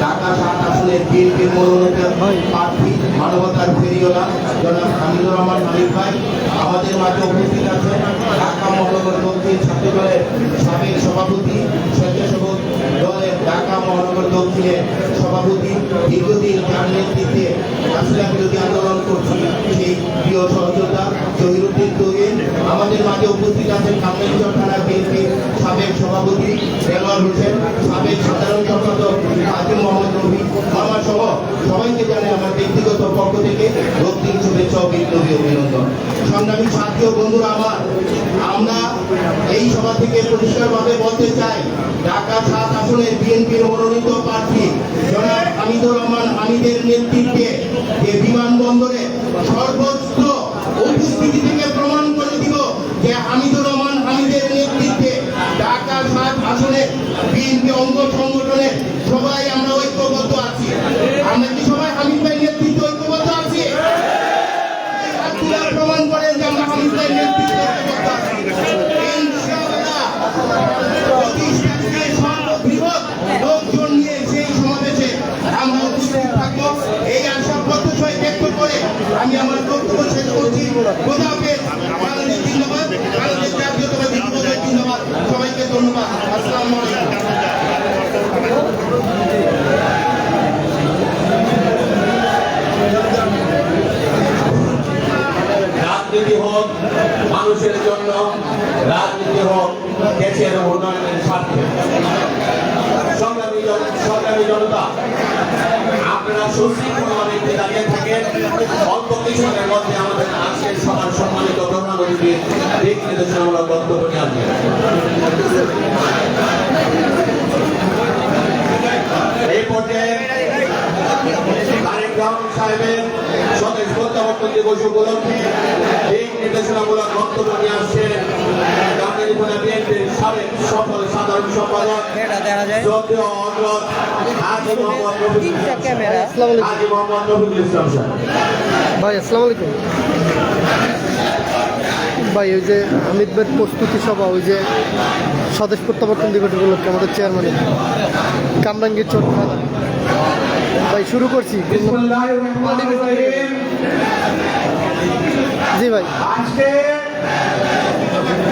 ঢাকা ৭ আসনের বিএনপির মনোনীত প্রার্থী মানবতার ফেরিওয়ালা জনাব হামিদুর রহমান হামিদ ভাই আমাদের মাঝে উপস্থিত আছেন। ঢাকা মহানগর দক্ষিণ ছাত্র দলের সাবেক সভাপতি, স্বেচ্ছাসেবক দলের ঢাকা মহানগর দক্ষিণের সভাপতি, দীর্ঘদিন তার নেতৃত্বে আসলাম বিরোধী আন্দোলন করছি সেই প্রিয় সহযোদ্ধা জহিরুদ্দিন তৈরি আমাদের মাঝে উপস্থিত আছেন। কামরাঙ্গীরচর থানা বিএনপির সাবেক সভাপতি দেলোয়ার হোসেন, সাবেক সাধারণ সম্পাদক কাজী মোহাম্মদ রফি মামা সহ সবাইকে জানাই আমার ব্যক্তিগত পক্ষ থেকে রক্তিম শুভেচ্ছা ও বিপ্লবী অভিনন্দন। সংগ্রামী সাথী ও বন্ধুরা আমার, আমরা এই সভা থেকে পরিষ্কারভাবে বলতে চাই, ঢাকা ৭ আসনের বিএনপির মনোনীত প্রার্থী জনাব হামিদুর রহমান হামিদের নেতৃত্বে যে বিমানবন্দরে সর্বোচ্চ উপস্থিতি থেকে প্রমাণ করে দিব যে হামিদুর রহমান হামিদের নেতৃত্বে ঢাকা ৭ আসনে বিএনপি অঙ্গ সংগঠনের সবাই আমরা ঐক্যবদ্ধ আছি। আমরা কি সবাই হামিদ ভাই নেতৃত্বে ঐক্যবদ্ধ আছি? প্রমাণ করেন যে আমরা হামিদ ভাই নেতৃত্বে ঐক্যবদ্ধ আছি। ইনশাআল্লাহ সর্ববৃহৎ লোকজন নিয়ে সেই সমাবেশে আমরা উপস্থিত থাকবো, এই আশা প্রত্যাশায় ব্যক্ত করে আমি আমার বক্তব্য শেষ করছি। খোদা হাফেজ। বাংলাদেশ জিন্দাবাদ, বাংলাদেশ জাতীয়তাবাদী যুবদল জিন্দাবাদ। সবাইকে ধন্যবাদ। আসসালামু আলাইকুম। রাজনীতি হোক মানুষের জন্য, রাজনীতি হোক দেশের উন্নয়নের স্বার্থে। সংগ্রামী জনতা, আপনারা সুশৃঙ্খলভাবে দাঁড়িয়ে থাকেন। অল্প কিছুক্ষণের মধ্যে আমাদের আজকের সবার সম্মানিত প্রধান অতিথির দিক নির্দেশনামূলক বক্তব্য নিয়ে আসবেন। এই পর্যায়ে তারেক রহমান সাহেবের স্বদেশ প্রত্যাবর্তন দিবস উপলক্ষে দিক নির্দেশনামূলক বক্তব্য নিয়ে আসছেন বিএনপির সাবেক সফল সাধারণ সম্পাদক শ্রদ্ধেয় অনুরোধ হাজী মোহাম্মদ রফিকুল ইসলাম সাহেব। ভাই আসসালামু আলাইকুম। ভাই ওই যে হামিদ ভাইয়ের প্রস্তুতি সভা, ওই যে স্বদেশ প্রত্যাবর্তন দিবস উপলক্ষে আমাদের চেয়ারম্যান কামরাঙ্গীরচর থানা ভাই শুরু করছি। জি ভাই, আজকে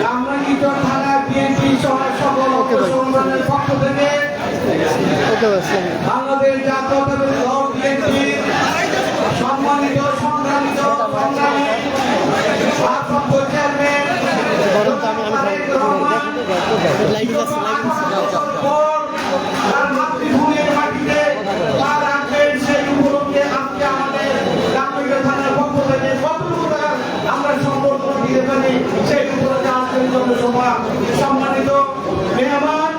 কামরাঙ্গীরচর থানা বিএনপি সহ সকল সংগঠনের পক্ষ থেকে ওকে ভাই বাংলাদেশ জাতীয়তাবাদী দল বিএনপি সম্মানিত সংগ্রামিত সংগ্রামী ভারপ্রাপ্ত চেয়ারম্যান তারেক রহমান তার মাতৃভূমির মাটিতে পা রাখবেন সেই উপলক্ষে আজকে আমাদের কামরাঙ্গীরচর থানার পক্ষ থেকে কতটুকু আমরা সম্বর্ধনা দিতে পারি সেই উপলক্ষে আজকের জনসভা। সম্মানিত মেহমান,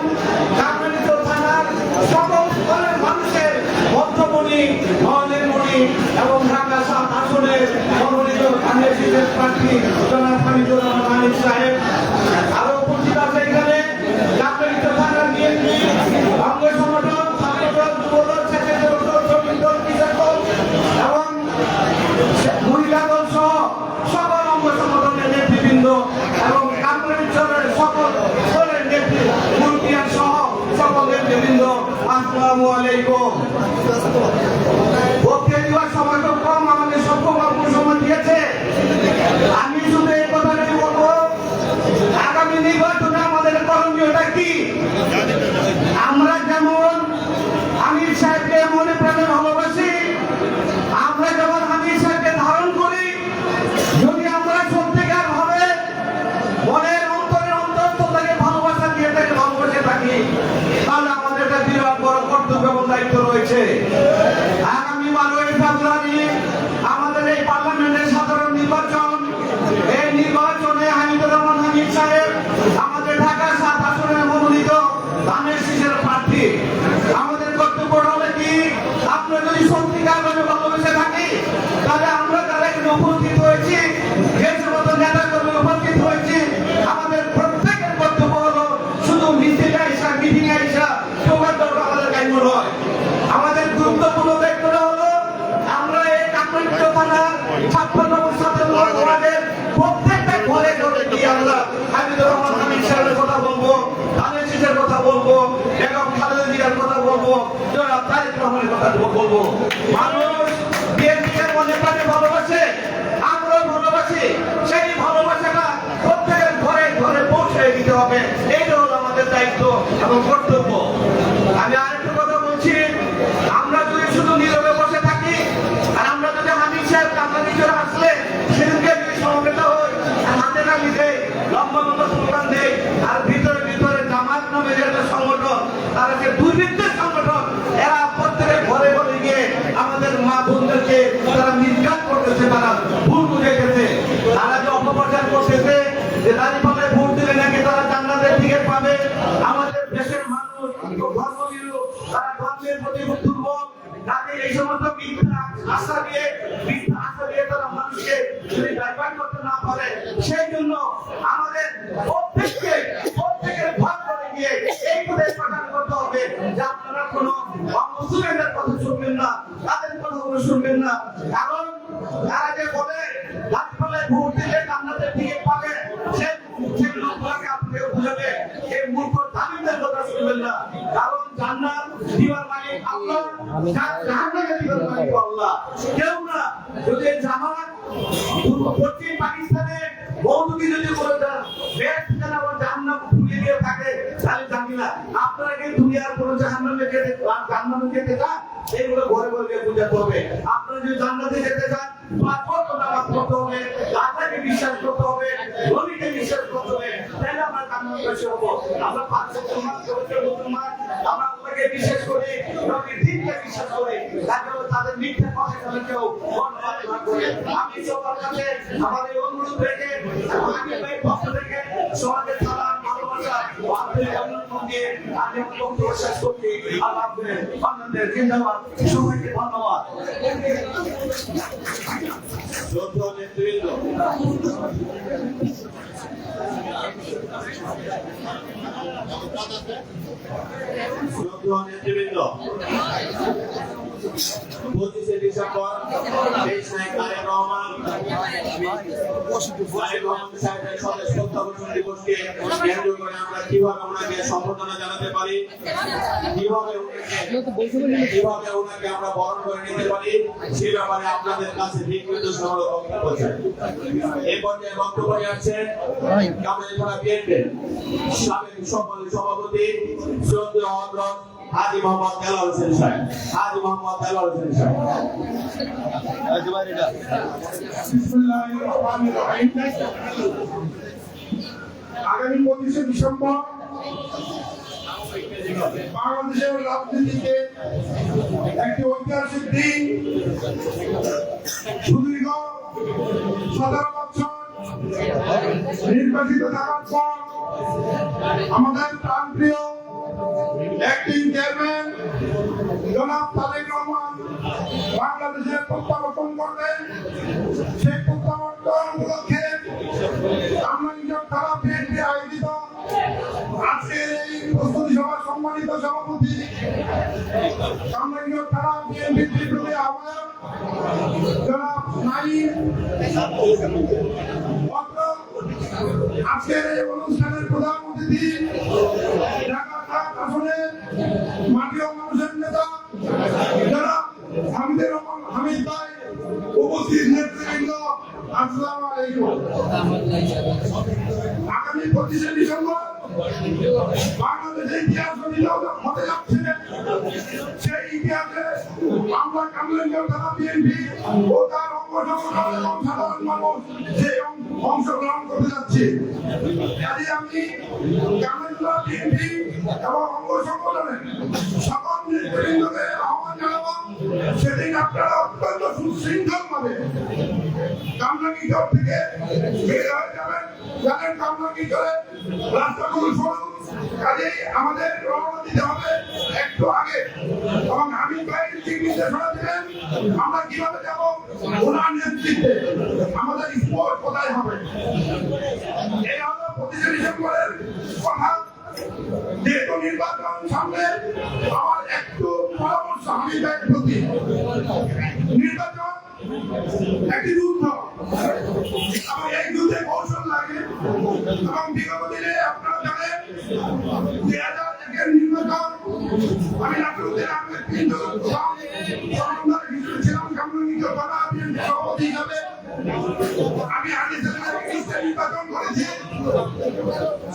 কামরাঙ্গীরচর থানার সকল স্তরের মানুষের মধ্যমণি, মহলের মণি এবং ঢাকা ৭ আসনের মনোনীত ধানের শীষের প্রার্থী জনাব হামিদুর রহমান হামিদ সাহেব, আরো উপস্থিত আছে এখানে কামরাঙ্গীরচর থানার বিএনপি অঙ্গ সংগঠন, ছাত্রদল, যুবদল, স্বেচ্ছাসেবক দল, শ্রমিক দল, কৃষক দল এবং মহিলা দল সহ সকল অঙ্গ সংগঠনের নেতৃবৃন্দ এবং কামরাঙ্গীরচরের সকল স্তরের নেতৃ মুরব্বিয়ান সহ সকল নেতৃবৃন্দ, আসসালামু আলাইকুম। বক্তব্য দেওয়ার সময় তো কম, আমাদের সক্ষম অল্প সময় দিয়েছে। আমি শুধু এই কথাটাই বলবো, আগামী নির্বাচনে আমাদের করণীয়টা কি? আমরা যেমন আমির সাহেবকে মনে প্রাণে ভালোবাসি, আমরা যেমন আমির সাহেবকে ধারণ করি, যদি আমরা সত্যিকার ভাবে মনের অন্তরের অন্তরস্থলকে ভালোবাসা দিয়ে তাকে ভালোবাসে থাকি, তাহলে আমাদের একটা বিরাট বড় কর্তব্য এবং দায়িত্ব রয়েছে। আগামী 12ই ফেব্রুয়ারি আমাদের এই পার্লামেন্টের সাধারণ নির্বাচন। এই নির্বাচনে হামিদুর রহমান হামিদ সাহেব আমাদের ঢাকা ৭ আসনের মনোনীত ধানের শীষের প্রার্থী। আমাদের কর্তব্য হলো কি, আপনারা যদি সত্যিকার ভাবে ভালোবেসে থাকি, তাহলে আমরা যারা এখানে উপস্থিত হয়েছি, যে সমস্ত নেতা কর্মী উপস্থিত হয়েছি, আমাদের প্রত্যেকের কর্তব্য হলো শুধু মিছিলে আইসা, মিটিং আইসা প্রোগ্রাম দরকার আমাদের কাজ নয়। আমাদের গুরুত্বপূর্ণ দায়িত্বটা হলো আমরা এই কামরাঙ্গীরচর থানা ৫৬ নম্বর ৫৭ নম্বর ওয়ার্ডের প্রত্যেকটা ঘরে ঘরে গিয়ে আমরা হামিদুর রহমান হামিদ সাহেবের কথা বলবো, ধানের শীষের কথা বলবো, বেগম খালেদা জিয়ার কথা বলবো, জনাব তারেক রহমানের কথা বলবো। মানুষ বিএনপিকে মনে প্রাণে ভালোবাসে, আমরাও ভালোবাসি। সেই ভালোবাসাটা প্রত্যেকের ঘরে ঘরে পৌঁছে দিতে হবে, এইটা হলো আমাদের দায়িত্ব এবং কর্তব্য। আমি আরেকটা কথা বলছি, আমরা যদি শুধু নীরবে বসে থাকি আর আমরা যদি হামিদ সাহেব কামরাঙ্গি চরে আসলে সেদিনকে যদি সমবেত হই আর হাতে নামি দেয়, লম্বা লম্বা স্লোগান দেয়, আর ভিতরে ভিতরে জামাত নামে যে একটা সংগঠন, তারা যে দুর্বৃত্তের সংগঠন, এরা প্রত্যেকের ঘরে ঘরে গিয়ে আমাদের মা বোনদেরকে তারা নির্যাতন করতেছে, তারা ভুল বুঝে গেছে। তারা যে অপপ্রচার করতেছে যে দাঁড়িপাল্লায় ভোট দিলে নাকি তারা জান্নাতের টিকিট পাবে। আমাদের দেশের মানুষ ধর্মবিরু, তারা ধর্মের প্রতি দুর্বল। তাদের এই সমস্ত মিথ্যা আশা দিয়ে তারা মানুষকে যদি ডাইভার্ট করতে না পারে, সেই জন্য আমাদের প্রত্যেকের ঘর করে গিয়ে এই প্রদেশ প্রচার করতে হবে যে আপনারা কোনো মুসলিমদের কথা শুনবেন না, তাদের কথাগুলো শুনবেন না। কারণ তারা যে বলে গাছপালায় ভোট দিলে জান্নাতের টিকিট পাবে, সেই লোকগুলোকে আপনাকে বুঝাবে এই মূর্খ জালিমদের কথা শুনবেন না। কারণ জান্নাত দিবার মালিক আল্লাহ, জাহান্নামে দিবার মালিক আল্লাহ, কেউ না। যদি জামাত পশ্চিম পাকিস্তানে মৌলবি যদি করে দেন, বেশ ঠিকানা আবার জাহান্নাম খুলে দিয়ে থাকে, তাহলে জানি না আপনারা কি দুনিয়ার কোনো জাহান্নামে যেতে চান, এইগুলো ঘরে ঘরে পূজা করবে। আপনারা যদি জান্নাতে যেতে চান, কত নামাজ পড়তে হবে, আল্লাহকে বিশ্বাস করতে হবে, নবীকে বিশ্বাস করতে হবে, তাহলে আমরা জান্নাতবাসী হবো। আমরা 5 মুসলমান, মুসলমান, আমরা আল্লাহকে বিশ্বাস করি, নবীর দ্বীনকে বিশ্বাস করি, তাহলে তাদের মিথ্যা কথা কেউ বর্ণনা না করে। আমি সবার কাছে আমার এই অনুরোধ রেখে আমি ভাই পক্ষ থেকে সমাজের সালাম ভালোবাসা ও আন্তরিক অভিনন্দন দিয়ে আমি আমার বক্তব্য শেষ করছি। আল্লাহ হাফেজ। বাংলাদেশ জিন্দাবাদ। সবাইকে ধন্যবাদ। শ্রদ্ধেয় নেতৃবৃন্দ, শ্রদ্ধেয় নেতৃবৃন্দ, 25শে ডিসেম্বর দেশ নায়ক তারেক রহমান সাহেবের স্বদেশ প্রত্যাবর্তন দিবসকে কেন্দ্র করে আমরা কিভাবে ওনাকে সম্বর্ধনা জানাতে পারি, কিভাবে ওনাকে আমরা বরণ করে নিতে পারি, সে ব্যাপারে আপনাদের কাছে দিক নির্দেশনামূলক বক্তব্য চাই। এই পর্যায়ে বক্তব্য নিয়ে আসছেন কামরাঙ্গীপাড়া বিএনপির সাবেক সম্মানিত সভাপতি শ্রদ্ধেয় হযরত হাজী মোহাম্মদ দেলোয়ার হোসেন সাহেব। হাজী মোহাম্মদ দেলোয়ার হোসেন সাহেব। আগামী 25শে ডিসেম্বর বাংলাদেশের রাজনীতিতে একটি ঐতিহাসিক দিন। সুদীর্ঘ 17 বছর নির্বাচিত থাকার পর আমাদের প্রাণপ্রিয় অ্যাক্টিং চেয়ারম্যান জনাব তারেক রহমান বাংলাদেশের প্রত্যাবর্তন করলেন। সেই প্রত্যাবর্তন উপলক্ষে কামরাঙ্গীরচর থানা বিএনপি আয়োজিত আজকের এই প্রস্তুতি সভার সম্মানিত সভাপতি কামরাঙ্গীরচর থানা বিএনপি বিপ্লবী আহ্বায়ক জনাব নাঈম, আজকের এই অনুষ্ঠানের প্রধান অতিথি ঢাকা 7 আসনের মাটি ও মানুষের নেতা জনাব হামিদুর রহমান হামিদ ভাই, উপস্থিত নেতৃবৃন্দ, আসসালামু আলাইকুম। আগামী 25শে ডিসেম্বর বাংলাদেশের ইতিহাস হতে যাচ্ছে। সেই ইতিহাসে আমরা কামরাঙ্গীরচর থানা বিএনপি ও তার অঙ্গ সংগঠন এবং সাধারণ মানুষ সেই অংশগ্রহণ করতে যাচ্ছে। কাজে আমি কামরাঙ্গীরচর বিএনপি এবং অঙ্গ সংগঠনের সকল নেতৃবৃন্দকে আহ্বান জানাবো, সেদিন আপনারা অত্যন্ত সুশৃঙ্খল ভাবে কামরাঙ্গীরচর থেকে বের হয়ে যাবেন। জানেন কামরাঙ্গীরচরে রাস্তাগুলো সরু, কাজেই আমাদের রওনা দিতে হবে একটু আগে। এবং হামিদ ভাই দিক নির্দেশনা দিলেন আমরা কিভাবে যাব, ওনার নেতৃত্বে আমাদের স্পোর্ট কোথায় হবে। এই হলো 25শে ডিসেম্বরের কথা। যেহেতু নির্বাচন সামনে, আমার একটু পরামর্শ হামিদ ভাইয়ের প্রতি। নির্বাচন একটি যুদ্ধ এবং এই যুদ্ধে কৌশল লাগে। এবং বিগত দিনে আপনারা জানেন 2001-এর নির্বাচন আমি নাসিরউদ্দিন আমি আগে নির্বাচন করেছি,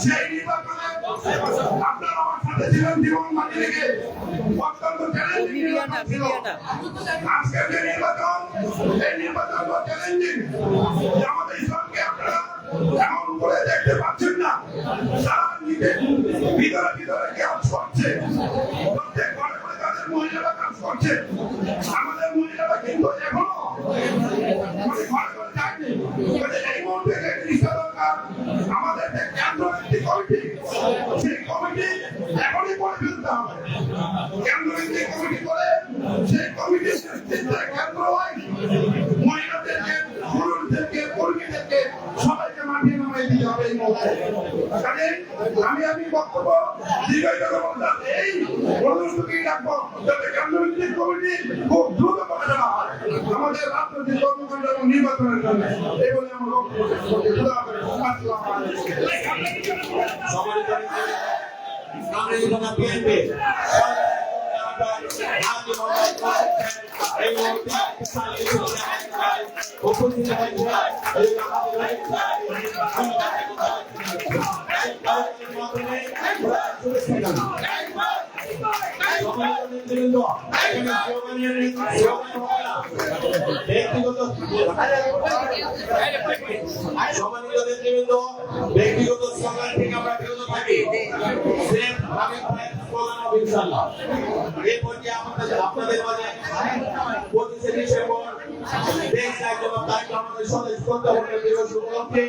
সেই নির্বাচনে আপনারা আমার সাথে ছিলেন জীবন মাটি রেখে অত্যন্ত চ্যালেঞ্জিং নির্বাচন ছিল। আজকের যে নির্বাচন, এই নির্বাচন চ্যালেঞ্জিং। আমাদের ইসলামকে আপনারা এমন করে দেখতে পাচ্ছেন না, তারা নিজে ভিতরে ভিতরে কাজ করছে, প্রত্যেক ঘরে ঘরে তাদের মহিলারা কাজ করছে। আমাদের মহিলারা কিন্তু এখনো ঘরে ঘরে যায়নি। এই মুহূর্তে যে জিনিসটা দরকার, আমাদের যে কেন্দ্র একটি কমিটি, সেই কমিটি এখনই করে ফেলতে হবে। কেন্দ্র একটি কমিটি করে সেই কমিটির নেতৃত্বে কেন্দ্র হয় মহিলাদেরকে, পুরুষদেরকে, কর্মীদেরকে সবাইকে মাঠে নামাই দিতে হবে এই মুহূর্তে। আমি বক্তব্য দীর্ঘায়িত করব না, এই অনুষ্ঠকেই রাখবো যাতে কেন্দ্রভিত্তিক কমিটি খুব দ্রুত করে দেওয়া হয় আমাদের রাজনৈতিক কর্মকাণ্ড এবং নির্বাচনের জন্য। এই বলে আমার বক্তব্য শেষ করছি। আসসালামু আলাইকুম। বিএনপি এই উপস্থিত ব্যক্তিগত স্লোগান থেকে আমরা বিরত থাকি। এরপর যে আপনাদের মাঝে 25 ডিসেম্বর দেশ একজন তারিখ আমাদের স্বদেশ প্রত্যাবর্তন দিবস উপলক্ষে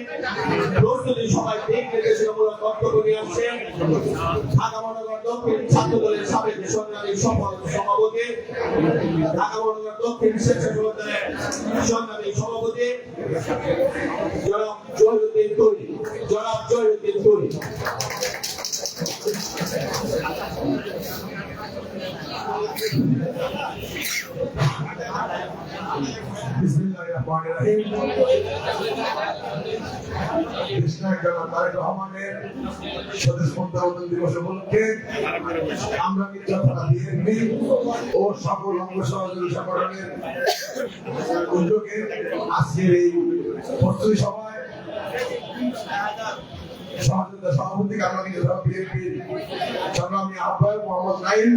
প্রস্তুতি সবাই দিক নির্দেশনামূলক বক্তব্য নিয়ে আসছেন ঢাকা মহানগর দক্ষিণ ছাত্র দলের সাবেক সংগ্রামী সভাপতি, ঢাকা মহানগর দক্ষিণ স্বেচ্ছাসেবক দলের সংগ্রামী সভাপতি জনাব জহিরুদ্দিন তুরি। বিসমিল্লাহিররহমানিররহিম। তারেক রহমানের স্বদেশ প্রত্যাবর্তন দিবস উপলক্ষে আমরা মির্জা থানা বিএনপি ও সকল অঙ্গ সহযোগী সংগঠনের উদ্যোগে আজকের এই প্রস্তুতি সভায় সভাপতি কামরাঙ্গীর বিএনপির সংগ্রামী আহ্বায়ক মোহাম্মদ নাইম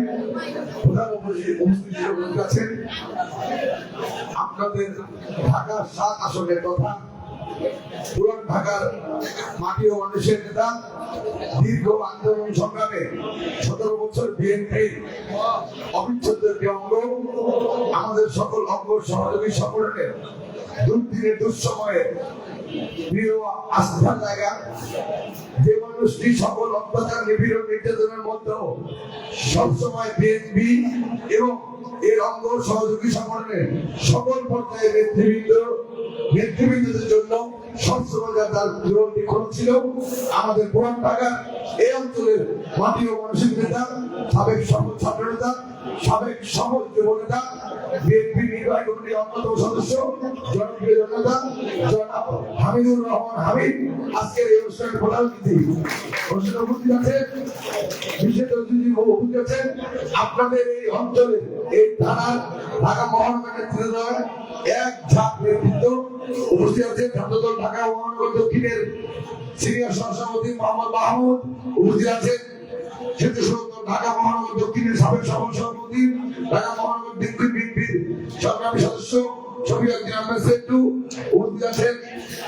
প্রধান উপস্থিত আছেন। আপনাদের ঢাকার 7 আসনের কথা, পুরান ঢাকার মাটি ও মানুষের নেতা, দীর্ঘ আন্দোলন সংগ্রামে 17 বছর বিএনপির অবিচ্ছেদ্য একটি অঙ্গ, আমাদের সকল অঙ্গ সহযোগী সংগঠনের দুর্দিনের দুঃসময়ে প্রিয় আস্থার জায়গা, যে মানুষটি সকল অত্যাচার নিপীড়ন নির্যাতনের মধ্যেও সবসময় বিএনপি এবং এর অঙ্গ সহযোগী সংগঠনের সকল পর্যায়ে নেতৃবৃন্দদের জন্য সবসময় তার জীবনটি খরচ ছিল। আমাদের পুরান ঢাকার এই অঞ্চলের মাটি ও মানুষের নেতা, সাবেক ছাত্র নেতা, সাবেক সমাজ যুব নেতা, বিএনপি নির্বাহী কমিটির অন্যতম সদস্য জনপ্রিয় জনতা জনাব হামিদুর রহমান হামিদ আজকের এই অনুষ্ঠানের প্রধান অতিথি। অনুষ্ঠানে উপস্থিত আছেন বিশেষ অতিথি উপস্থিত আছেন আপনাদের এই অঞ্চলের এই থানার ঢাকা মহানগর নেতৃত্ব এক ঝাঁক নেতৃত্ব উপস্থিত আছেন। ছাত্রদল ঢাকা মহানগর দক্ষিণের সিনিয়র সহসভাপতি মোহাম্মদ মাহমুদ উপস্থিত আছেন। স্বেচ্ছাসেবক দল ঢাকা মহানগর দক্ষিণের সাবেক সভাপতি, ঢাকা মহানগর দক্ষিণ বিএনপির সংগ্রামী সদস্য ছবি একদিন আহমেদ সেন্টু উপস্থিত আছেন।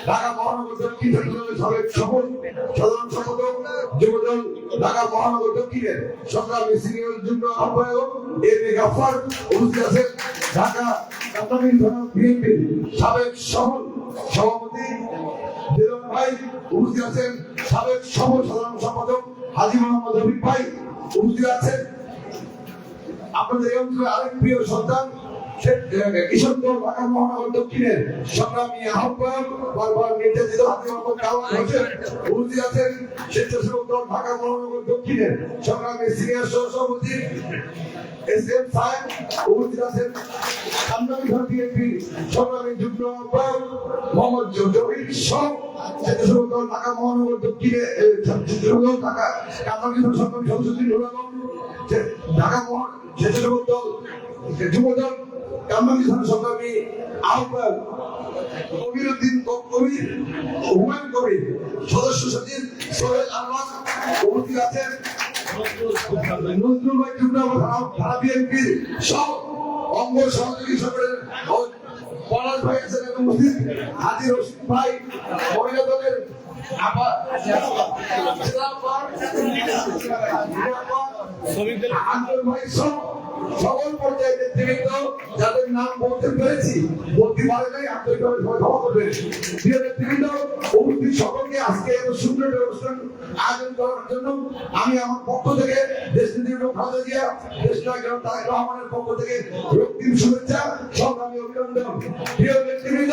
ঢাকা মহানগর দক্ষিণ ছাত্রদলের সাবেক সাধারণ সম্পাদক, যুবদল ঢাকা মহানগর দক্ষিণের সংগ্রামী সিনিয়র যুগ্ম আহ্বায়ক এম এ গাফফার উপস্থিত আছেন। ঢাকা চট্টগ্রাম থানা বিএনপির সাবেক সভাপতি দেওয়ান ভাই উপস্থিত আছেন। সাবেক সাধারণ সম্পাদক হাজী মোহাম্মদ রফিক ভাই উপস্থিত আছেন। আপনাদের এই অঞ্চলের আরেক প্রিয় সন্তান কিশোর দল ঢাকা মহানগর দক্ষিণের সংগ্রামী আহ্বায়ক, বারবার নির্যাতিত হাজী মোহাম্মদ কাওয়ান হোসেন উপস্থিত আছেন। স্বেচ্ছাসেবক দল ঢাকা মহানগর দক্ষিণের সংগ্রামী সিনিয়র সহসভাপতি এস এম সাহেব উপস্থিত আছেন। সংগ্রামী বিএনপি সংগ্রামী যুগ্ম আহ্বায়ক মোহাম্মদ জহির সহ স্বেচ্ছাসেবক দল ঢাকা মহানগর দক্ষিণে ঢাকা সংগ্রামী সংগ্রামী সদস্য ঢাকা স্বেচ্ছাসেবক দল যুবদল কামরাঙ্গী থানা সংগ্রামী আহ্বায়ক কবিরউদ্দিন কবির হুমায়ুন কবির সদস্য সচিব সোহেল আলমান উপস্থিত আছেন নজরুল ভাই টুকরা থানা বিএনপির সব অঙ্গ সহযোগী সকলের পলাশ ভাই আছেন এবং উপস্থিত হাজি রশিদ ভাই মহিলা দলের সকল পর্যায়ের নেতৃবৃন্দ যাদের নাম বলতে পেরেছি বলতে পারে নাই আন্তরিকভাবে ক্ষমা করবেন। প্রিয় নেতৃবৃন্দ উপস্থিত সকলকে আজকে এত সুন্দর অনুষ্ঠান আয়োজন করার জন্য আমি আমার পক্ষ থেকে দেশনেত্রী খালেদা জিয়া দেশনায়ক জনাব তারেক রহমানের পক্ষ থেকে রক্তিম শুভেচ্ছা সংগ্রামী অভিনন্দন। প্রিয় নেতৃবৃন্দ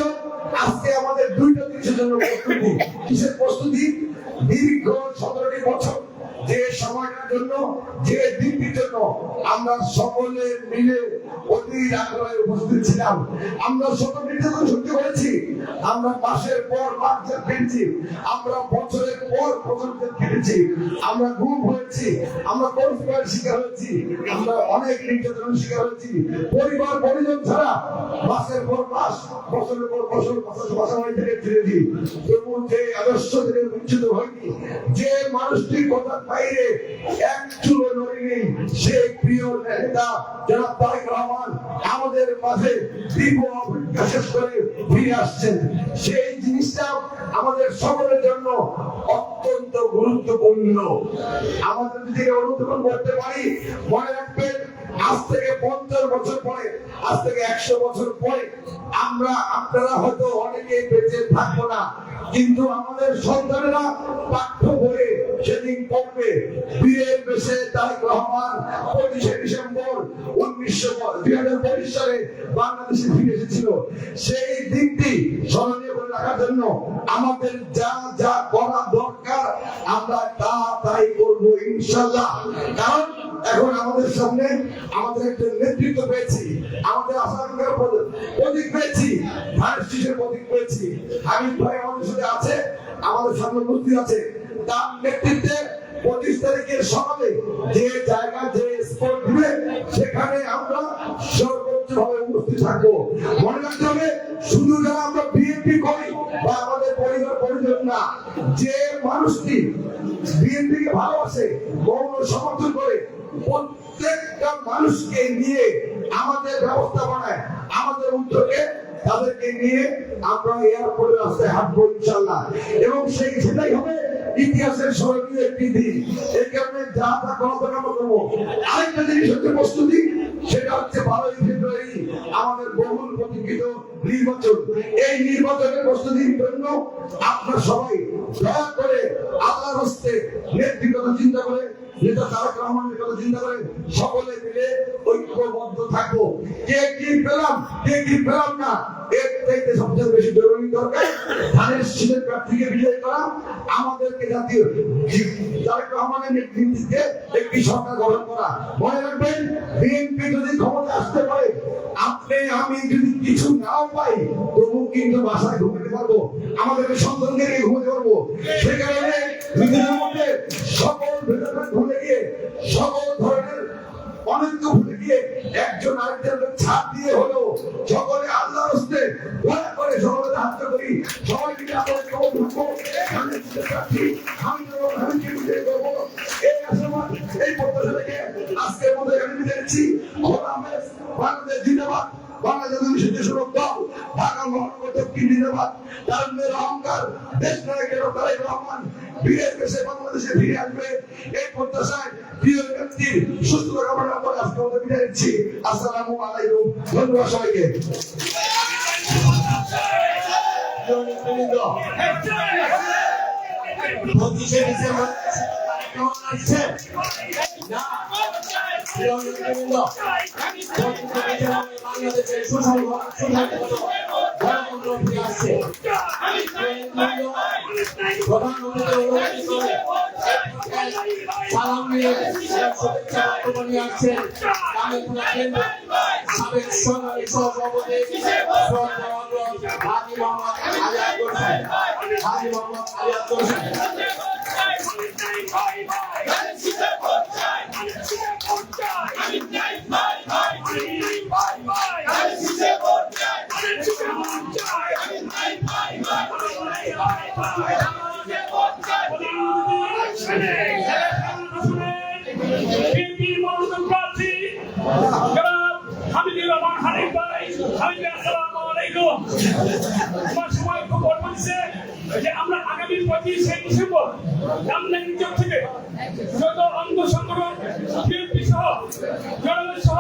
আজকে আমাদের দুইটা জিনিসের জন্য প্রস্তুতি। কিসের প্রস্তুতি? দীর্ঘ 17টি বছর যে সময়টার জন্য যে দিনটির জন্য আমরা সকলে মিলে অতি আগ্রহে উপস্থিত ছিলাম। আমরা শত নির্যাতন সহ্য করেছি, আমরা মাসের পর মাস কেটেছি, আমরা বছরের পর বছর কেটেছি, আমরা গুম হয়েছি, আমরা পরিবারের শিকার হয়েছি, আমরা অনেক নির্যাতনের শিকার হয়েছি। পরিবার পরিজন ছাড়া মাসের পর মাস বছরের পর বছর বাসাবাড়ি থেকে ফিরেছি। তবু যে আদর্শ থেকে বিচ্ছুত হয়নি, যে মানুষটি কথা বাইরে এক চুলো নড়েনি, সেই প্রিয় নেতা জনাব তারেক রহমান আমাদের মাঝে দীর্ঘ অপেক্ষা শেষ করে ফিরে আসছেন। সেই জিনিসটা আমাদের সকলের জন্য অত্যন্ত গুরুত্বপূর্ণ। আমাদের যদি অনুধাবন করতে পারি, মনে রাখবেন আজ থেকে 50 বছর পরে, আজ থেকে 100 বছর পরে আপনারা হয়তো অনেকেই বেঁচে থাকবো না, কিন্তু আমাদের সন্তানেরা পাঠ্য বইয়ে সেদিন পড়বে বীরের বেশে তারেক রহমান 25শে ডিসেম্বর 2025 সালে বাংলাদেশে ফিরে এসেছিল। সেই দিনটি স্মরণীয় করে রাখার জন্য আমাদের যা যা করা দরকার আমরা তাই করবো ইনশাআল্লাহ। কারণ এখন আমাদের সামনে আমাদের একটা নেতৃত্ব পেয়েছি, আমাদের আশা-আকাঙ্ক্ষার প্রতীক পেয়েছি, ধানের শীষের প্রতীক পেয়েছি। হামিদ ভাই আমাদের সাথে আছে, আমাদের সামনে উপস্থিত আছে। তার নেতৃত্বে 25 তারিখের সকালে যে জায়গা যে স্পট দিবে সেখানে আমরা সর্বোচ্চ ভাবে উপস্থিত থাকবো। মনে রাখতে হবে শুধু যারা আমরা বিএনপি করি বা আমাদের পরিবার পরিজন না, যে মানুষটি বিএনপিকে ভালোবাসে, গৌণ সমর্থন করে, প্রত্যেকটা মানুষকে নিয়ে আমাদের ব্যবস্থা বানায়, আমাদের উদ্যোগে তাদেরকে নিয়ে আমরা এয়ারপোর্টের রাস্তায় হাঁটবো ইনশাআল্লাহ। এবং সেটাই হবে ইতিহাসের স্মরণীয় একটি দিন। এই কারণে যা তা করা দরকার আমরা করবো। আরেকটা জিনিস হচ্ছে প্রস্তুতি, সেটা হচ্ছে 12ই ফেব্রুয়ারি আমাদের বহুল প্রতীক্ষিত নির্বাচন। এই নির্বাচনের প্রস্তুতির জন্য আপনারা সবাই দয়া করে আল্লাহর হস্তে নেত্রীর কথা চিন্তা করে, নেতা তারেক রহমানের কথা চিন্তা করে সকলে মিলে ঐক্যবদ্ধ থাকবো। কে কি পেলাম কে কি পেলাম না, এর থেকে সবচেয়ে বেশি জরুরি দরকার ধানের শীষের প্রার্থীকে বিজয় করা, আমাদেরকে জাতীয় তারেক রহমানের নেতৃত্বে একটি সরকার গঠন করা। মনে রাখবেন বিএনপি যদি ক্ষমতা আসতে পারে, আপনি আমি যদি কিছু নাও পাই তবু কিন্তু বাসায় ঘুমাতে পারবো, আমাদেরকে সন্তানকে নিয়ে ঘুমাতে পারবো। সে কারণে নিজেদের মধ্যে সকল ভেদাভেদ ভুলে গিয়ে, সকল ধরনের অনৈক্য ভুলে গিয়ে একজন আরেকজনকে ছাড় দিয়ে হলো সকলে আল্লাহর হস্তে দয়া করে সকলে হাত করি, সবাই মিলে আমাদের কবর থাকবো। আমি বিজয় করবো এই আশাবাদ, এই প্রত্যাশা রেখে আজকের মতো এখানে বিদায় নিচ্ছি। খোদা হাফেজ। বাংলাদেশ জিন্দাবাদ, বাংলাদেশ স্বেচ্ছাসেবক দল ঢাকা মহানগর দক্ষিণ জিন্দাবাদ। তারুণ্যের অহংকার দেশ নায়কের তারেক রহমান বীরের বেশে বাংলাদেশে ফিরে আসবে, এই প্রত্যাশায় প্রিয় ব্যক্তির সুস্থতা কামনা করে আজকে আমাদের বিদায় নিচ্ছি। আসসালামু আলাইকুম। ধন্যবাদ সবাইকে। বাংলাদেশের প্রধানমন্ত্রী আসছে, সালাম নিয়ে শুভেচ্ছা বক্তব্য নিয়ে আসছেন সাবেক সভাপতি হাজী মোহাম্মদ আলী আকবর সাহেব। হাজী মোহাম্মদ আলী আকবর সাহেব। জনাব হামিদুর রহমান হানিফ ভাই, হামিদ ভাই আসসালামু আলাইকুম। আমার সময় খুব অল্প দিচ্ছে যে আমরা আগামী 25শে ডিসেম্বর কামরাঙ্গীর চর থেকে যত অঙ্গ সংগঠন বিএনপি সহ জনগণ সহ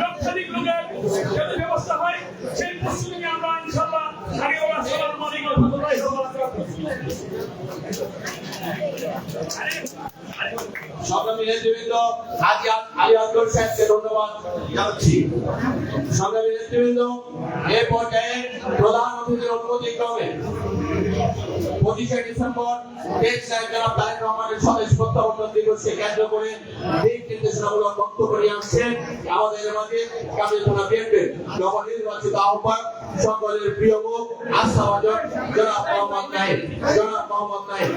লক্ষাধিক লোকের যাতে ব্যবস্থা হয় সেই প্রস্তুতি আমরা ইনশাআল্লাহ আগে ওরা আসসালামু আলাইকুম ওয়া রাহমাতুল্লাহি ওয়া বারাকাতুহু। সংগ্রামী নেতৃবৃন্দ, হাজী আলী আসগর সাহেবকে ধন্যবাদ জানাচ্ছি। সংগ্রামী নেতৃবৃন্দ, এই পর্যায়ে প্রধান অতিথির অনুমতি ক্রমে 25শে ডিসেম্বর দেশ নায়ক জনাব তারেক রহমানের স্বদেশ প্রত্যাবর্তন দিবসকে কেন্দ্র করে দিক নির্দেশনামূলক বক্তব্য নিয়ে আসছেন আমাদের মাঝে কামিল থানা বিএনপির নবনির্বাচিত আহ্বায়ক, সকলের প্রিয় মুখ, আস্থাভাজন জনাব মোহাম্মদ নাহিদ। জনাব মোহাম্মদ নাহিদ।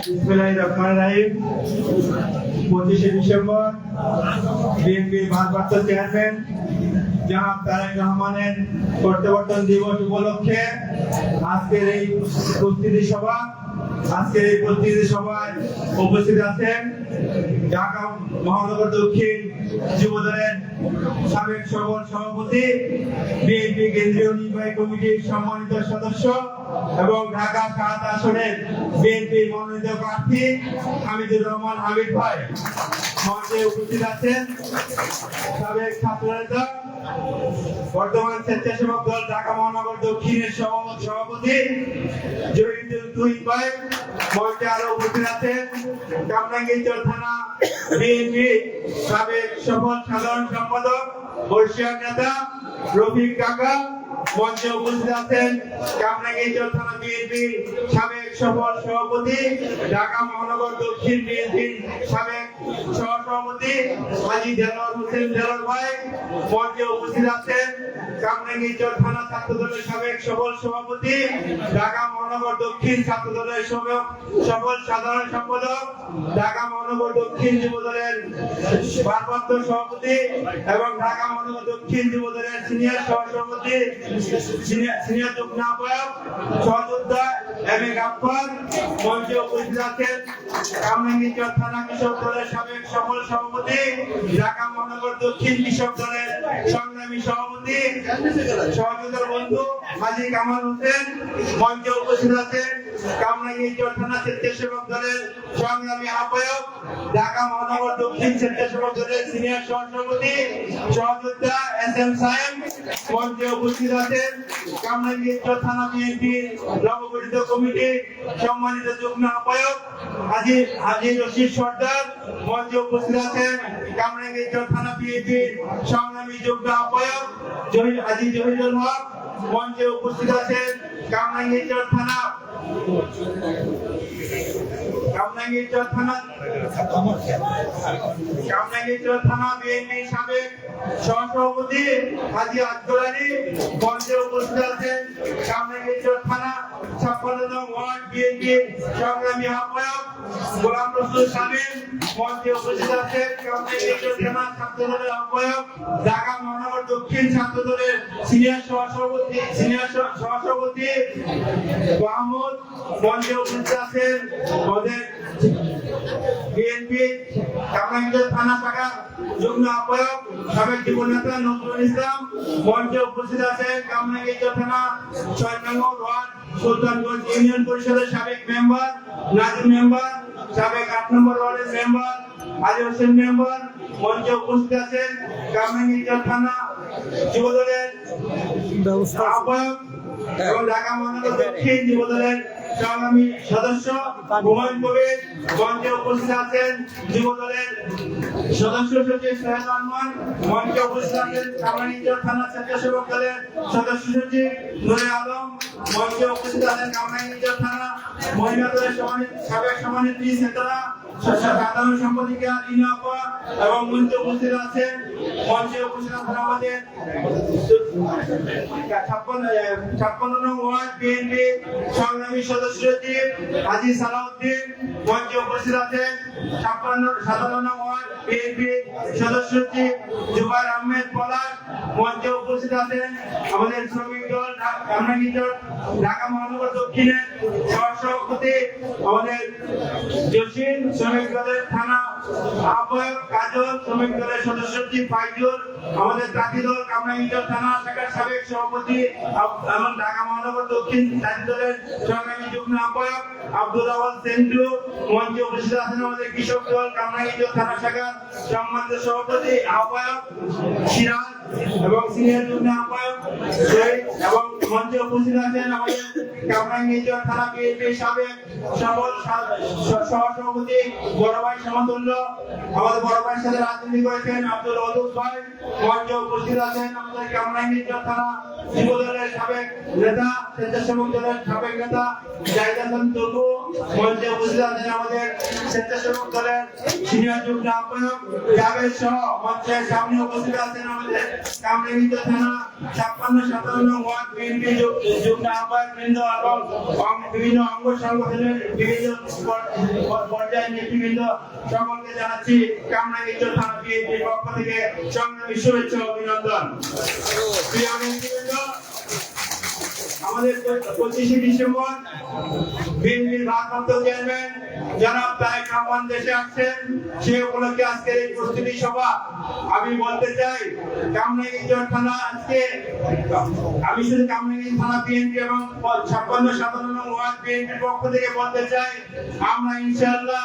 বিসমিল্লাহিররহমানিররহিম। 25শে ডিসেম্বর বিএনপির ভারপ্রাপ্ত চেয়ারম্যান জনাব তারেক রহমানের প্রত্যাবর্তন দিবস উপলক্ষে আজকের এই প্রস্তুতি সভায় উপস্থিত আছেন ঢাকা মহানগর দক্ষিণ যুবদলের সাবেক সভাপতি, বিএনপি কেন্দ্রীয় নির্বাহী কমিটির সম্মানিত সদস্য এবং ঢাকা ৭ আসনের বিএনপির মনোনীত প্রার্থী হামিদুর রহমান হামিদ ভাই। মঞ্চে উপস্থিত আছেন সাবেক ছাত্রনেতা, বর্তমান স্বেচ্ছাসেবক দল ঢাকা মহানগর দক্ষিণের সভাপতি জহিরুদ্দিন তুহিন ভাই। মঞ্চে আরো উপস্থিত আছেন কামরাঙ্গীরচর থানা বিএনপি সাবেক সফল সাধারণ সম্পাদক, বর্ষিয়ান নেতা রফিক কাকা। মঞ্চে উপস্থিত আছেন কামরাঙ্গীরচর থানা বিএনপির সাবেক সফল সভাপতি, ঢাকা মহানগর দক্ষিণ বিএনপির সাবেক সহসভাপতি হাজী দেলোয়ার হোসেন দেলোয়ার ভাই। মঞ্চে উপস্থিত আছেন কামরাঙ্গীরচর থানা ছাত্রদলের সাবেক সফল সভাপতি, ঢাকা মহানগর দক্ষিণ ছাত্রদলের সফল সাধারণ সম্পাদক, ঢাকা মহানগর দক্ষিণ যুবদলের ভারপ্রাপ্ত সভাপতি এবং ঢাকা মহানগর দক্ষিণ যুবদলের সিনিয়র সহসভাপতি, সিনিয়র যুগ্ম আহ্বায়ক সহযোদ্ধা এম এ গাফফার। মঞ্চে উপস্থিত আছেন কামরাঙ্গীরচর থানা কৃষক দলের সাবেক সফল সভাপতি, ঢাকা মহানগর দক্ষিণ কৃষক দলের সংগ্রামী সভাপতি, সহযোদ্ধার বন্ধু হাজী কামাল হোসেন। মঞ্চে উপস্থিত আছেন কামরাঙ্গীরচর থানা স্বেচ্ছাসেবক দলের সংগ্রামী আহ্বায়ক, ঢাকা মহানগর দক্ষিণ স্বেচ্ছাসেবক দলের সিনিয়র সহসভাপতি, সহযোদ্ধা এস এম সাহেব। মঞ্চে উপস্থিত আছেন কামরাঙ্গীরচর থানা বিএনপির নবগঠিত কমিটির সম্মানিত যুগ্ম আহ্বায়ক হাজী রশিদ সর্দার। মঞ্চে উপস্থিত আছেন কামরাঙ্গীরচর থানা বিএনপির সংগ্রামী যুগ্ম আহ্বায়ক হাজী জহিরুল হক। মঞ্চে উপস্থিত আছেন কামরাঙ্গীরচর থানা বিএনপি সাবেক সহসভাপতি হাজী আসগর আলী। মঞ্চে উপস্থিত আছেন কামরাঙ্গীরচর থানা 56 নং ওয়ার্ড বিএনপি সংগ্রামী আহ্বায়ক গোলাম রসুল শামীম। মঞ্চে উপস্থিত আছেন কামরাঙ্গীরচর থানা ছাত্রদলের আহ্বায়ক, ঢাকা মহানগর দক্ষিণ ছাত্রদলের সিনিয়র সহসভাপতি মাহমুদ। মঞ্চে উপস্থিত আছেন আমাদের বিএনপি কামরাঙ্গীরচর থানা শাখার যুগ্ম আহ্বায়ক সাবেক যুব নেতা নজরুল ইসলাম। মঞ্চে উপস্থিত আছেন কামরাঙ্গীরচর থানা 6 নং ওয়ার্ড সুলতানগঞ্জ ইউনিয়ন পরিষদের সাবেক মেম্বার নাজিম মেম্বার, সাবেক 8 নম্বর ওয়ার্ডের মেম্বার আলী হোসেন মেম্বার। মঞ্চে উপস্থিত আছেন কামরাঙ্গীরচর থানা যুবদলের আহ্বায়ক এবং ঢাকা মহানগর দক্ষিণ যুবদলের সংগ্রামী সদস্য হুমায়ুন কবির। মঞ্চে উপস্থিত আছেন যুবদলের সদস্য সচিব সোহেল রহমান। মঞ্চে উপস্থিত আছেন কামরাঙ্গীরচর থানা স্বেচ্ছাসেবক দলের সদস্য সচিব নুরে আলম। মঞ্চে উপস্থিত আছেন কামরাঙ্গীরচর থানা মহিলা দলের সাবেক সভানেত্রী নেতারা, সাধারণ সম্পাদিকা রিনা আপা এবং মঞ্চে উপস্থিত আছেন। মঞ্চে উপস্থিত আছেন আমাদের 56 নং ওয়ার্ড বিএনপি সংগ্রামী সদস্য সচিব হাজী সালাউদ্দিন। মঞ্চে উপস্থিত আছেন 57 নং ওয়ার্ড বিএনপি সদস্য সচিব জুবাইর আহমেদ পলাশ। মঞ্চে উপস্থিত আছেন আমাদের শ্রমিক দল ঢাকা মহানগর দক্ষিণের সহসভাপতি আমাদের জসিম, শ্রমিক দলের থানা আহ্বায়ক কাজল, শ্রমিক দলের সদস্য সচিব ফাইজুল, আমাদের জাতি দল কামরাঙ্গীরচর থানা শাখার সাবেক সভাপতি এবং ঢাকা মহানগর দক্ষিণ জাতি দলের সংগ্রামী যুগ্ম আহ্বায়ক আব্দুল আওয়াল সেন্টু। মঞ্চে উপস্থিত আছেন আমাদের কৃষক দল কামরাঙ্গীরচর থানা শাখার সম্মানিত সভাপতি আহ্বায়ক সিরাজ এবং সিনিয়র যুগ্ম আহ্বায়ক শহীদ। এবং মঞ্চে উপস্থিত আছেন আমাদের কামরাঙ্গীরচর থানা বিএনপি সাবেক সহসভাপতি বড় ভাই সমতুল্য, আমাদের বড় ভাইয়ের সাথে রাজনীতি করেছেন আব্দুল ওয়াদুদ ভাই। মঞ্চে উপস্থিত আছেন আমাদের কামরাঙ্গীরচর থানা যুবদলের সাবেক নেতা, স্বেচ্ছাসেবক দলের সাবেক নেতা জাহিদ হাসান তবু। মঞ্চে উপস্থিত আছেন আমাদের স্বেচ্ছাসেবক দলের সিনিয়র যুগ্ম আহ্বায়ক জাভেদ সহ। মঞ্চের সামনে উপস্থিত আছেন আমাদের কামরাঙ্গীরচর থানা 56-57 নং ওয়ার্ড বিএনপি যুগ্ম আহ্বায়ক বৃন্দ এবং বিভিন্ন অঙ্গ সংগঠনের বিভিন্ন পর্যায়ের নেতৃবৃন্দ। সকলকে জানাচ্ছি কামরাঙ্গীরচর থানা বিএনপির পক্ষ থেকে সংগ্রামী শুভেচ্ছা ও অভিনন্দন। প্রিয় নেতৃবৃন্দ, আমাদের 25শে ডিসেম্বর বিএনপির ভারপ্রাপ্ত চেয়ারম্যান জনাব তারেক রহমান দেশে আসছেন। সে উপলক্ষে আজকের এই প্রস্তুতি সভা। আমি বলতে চাই কামরাঙ্গীরচর থানা আজকে আমি শুধু কামরাঙ্গীরচর থানা বিএনপি এবং 56-57 নং ওয়ার্ড বিএনপির পক্ষ থেকে বলতে চাই, আমরা ইনশাআল্লাহ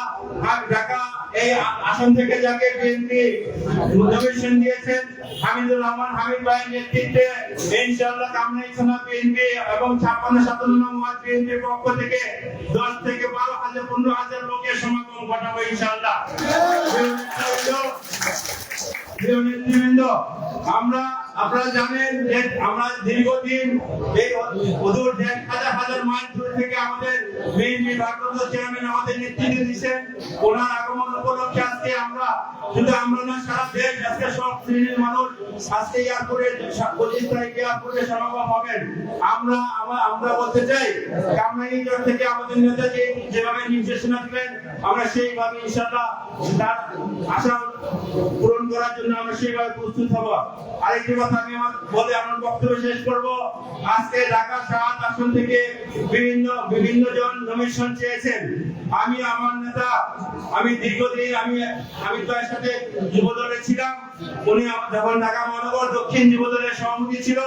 ঢাকা এই আসন থেকে যাকে বিএনপি নমিনেশন দিয়েছেন হামিদুর রহমান হামিদ ভাইয়ের নেতৃত্বে ইনশাআল্লাহ কামরাঙ্গীরচর থানা বিএনপি এবং 56-57 নং ওয়ার্ড বিএনপির পক্ষ থেকে 10 থেকে 12,000 15,000 লোকের সমাগম ঘটাবো ইনশাআল্লাহ। প্রিয় নেতৃবৃন্দ, আপনারা জানেন যে আমরা দীর্ঘদিন এই অদূর 1,000 মাইল দূর থেকে আমাদের বিএনপি ভারপ্রাপ্ত চেয়ারম্যান আমাদের নেতৃত্ব দিচ্ছেন। ওনার আগমন উপলক্ষে আজকে আমরা না সারা দেশ আজকে সব শ্রেণীর মানুষ আজকে এয়ারপোর্টে 25 তারিখ এয়ারপোর্টে সমাগম হবেন। আমরা বলতে চাই কামরাঙ্গীরচর থেকে আমাদের নেতাজি যেভাবে নির্দেশনা দিবেন আমরা সেইভাবে ইনশাআল্লাহ তার আশা পূরণ করার জন্য আমরা সেইভাবে প্রস্তুত হব। আরেকটি কথা আমি বলে আমার বক্তব্য শেষ করব। আজকে ঢাকা 7 আসন থেকে বিভিন্ন জন নমিনেশন চেয়েছেন। আমার নেতা আমি দীর্ঘদিন আমি তার সাথে যুবদলে ছিলাম। উনি যখন ঢাকা মহানগর দক্ষিণ যুবদলের সভাপতি ছিল,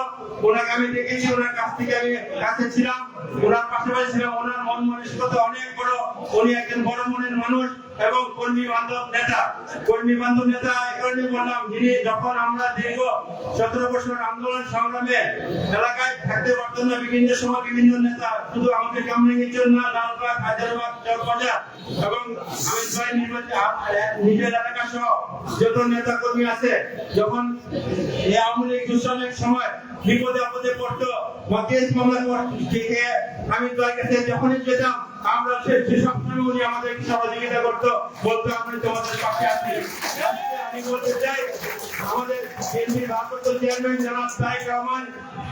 ওনাকে আমি দেখেছি, ওনার কাছ থেকে আমি কাছে ছিলাম, ওনার পাশাপাশি ছিলাম। ওনার মন মানসিকতা অনেক বড়, উনি একজন বড় মনের মানুষ এবং কর্মী বান্ধব নেতা। এই কারণে বললাম, যিনি যখন আমরা দীর্ঘ 17 বছর আন্দোলন সংগ্রামে এলাকায় থাকতে পারতাম না, বিভিন্ন সময় বিভিন্ন নেতা শুধু আমাদের কামরাঙ্গীরচর না, লালবাগ, হায়দ্রাবাদ, চরবাজার এবং আমি নিজের এলাকা সহ যত নেতা কর্মী আছে, যখন এই আওয়ামী লীগ দুঃশাসনের সময় বিপদে আপদে পড়তো বা কেস মামলা থেকে আমি তার কাছে যখনই যেতাম আমরা সবসময় উনি আমাদের সহযোগিতা করতো, বলতো আমি তোমাদের পাশে আছি। আমি বলতে চাই আমাদের বিএনপির ভারপ্রাপ্ত চেয়ারম্যান জনাব তারেক রহমান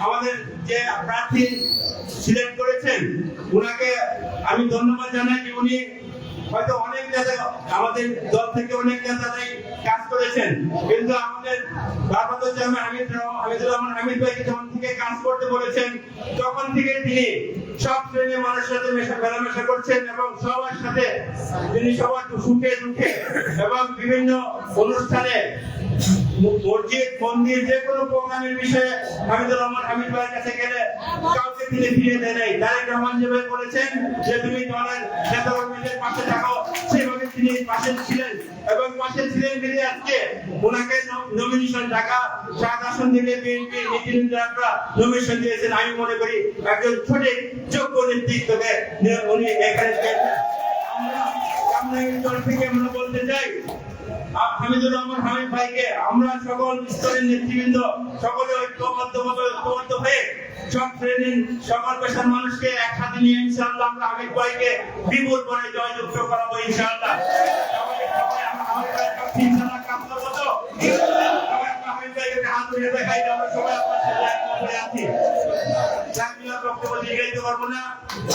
আমাদের যে প্রার্থী সিলেক্ট করেছেন, উনাকে আমি ধন্যবাদ জানাই যে উনি হয়তো অনেক নেতা আমাদের দল থেকে অনেক নেতারাই কাজ করেছেন, কিন্তু আমাদের ভারপ্রাপ্ত চেয়ারম্যান হামিদুর রহমান হামিদ ভাইকে যখন থেকে কাজ করতে বলেছেন, তখন থেকে তিনি সব শ্রেণীর মানুষের সাথে মেলামেশা করছেন এবং সবার সাথে তিনি সবার সুখে দুঃখে এবং বিভিন্ন অনুষ্ঠানে মসজিদ মন্দির যে কোনো প্রোগ্রামের বিষয়ে হামিদুর রহমান হামিদ ভাইয়ের কাছে গেলে কাউকে তিনি ফিরিয়ে দেন নাই। তারেক রহমান যেভাবে বলেছেন যে তুমি দলের নেতা কর্মীদের পাশে থাকো, সেভাবে তিনি পাশে ছিলেন এবং পাশে ছিলেন তিনি আজকে ওনাকে নমিনেশন ঢাকা 7 আসন থেকে বিএনপি নেতৃবৃন্দরা নমিনেশন দিয়েছেন। আমি মনে করি একজন সঠিক যোগ্য নেতৃত্বকে উনি এখানে আমরা কামরাঙ্গীরচর থেকে আমরা বলতে চাই হামিদুর রহমান হামিদ ভাইকে আমরা সকল স্তরের নেতৃবৃন্দ সকলে ঐক্যবদ্ধ হয়ে সব শ্রেণীর সকল পেশার মানুষকে একসাথে নিয়ে ইনশাআল্লাহ আমরা হামিদ ভাইকে বিপুল করে জয়যুক্ত করাবো ইনশাআল্লাহ। সবাই আমরা হামিদ ভাইয়ের কাছে ইনশাআল্লাহ কাম করবো তো? সবাই আমরা হামিদ ভাইকে হাত ধরে দেখাই যে আমরা সবাই আপনার সাথে একমত আছি। বক্তব্য দীর্ঘায়িত করবো না।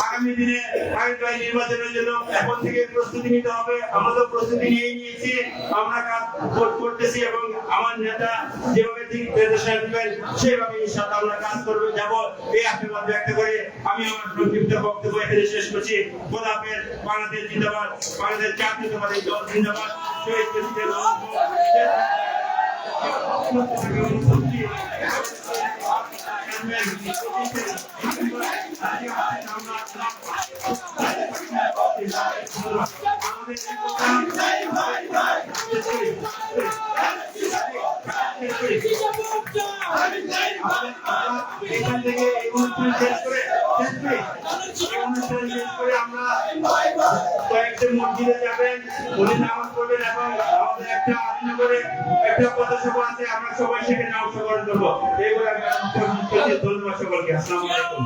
আগামী দিনে হামিদ ভাই নির্বাচনের জন্য এখন থেকে প্রস্তুতি নিতে হবে। আমরা তো প্রস্তুতি নিয়েছি, আমরা কাজ করতেছি এবং আমার নেতা যেভাবে দিক নির্দেশনা দিবেন সেভাবে ইনশাআল্লাহ আমরা কাজ করবে যাব এই আশীর্বাদ ব্যক্ত করে আমি আমার সংক্ষিপ্ত বক্তব্য এখানে শেষ করছি। খোদা হাফেজ। বাংলাদেশ জিন্দাবাদ, বাংলাদেশ জাতীয়তাবাদী দল জিন্দাবাদ। শহীদ প্রেসিডেন্ট এখান থেকে এই অনুষ্ঠান শেষ করে আমরা কয়েকজন মসজিদে যাবেন, উনি নামাজ পড়বেন এবং আমাদের একটা আদিনগরে একটা পথসভা আছে, আমরা সবাই সেখানে অংশগ্রহণ করবো। এইগুলো আমি ধন্যবাদ সকলকে। আসসালামু আলাইকুম।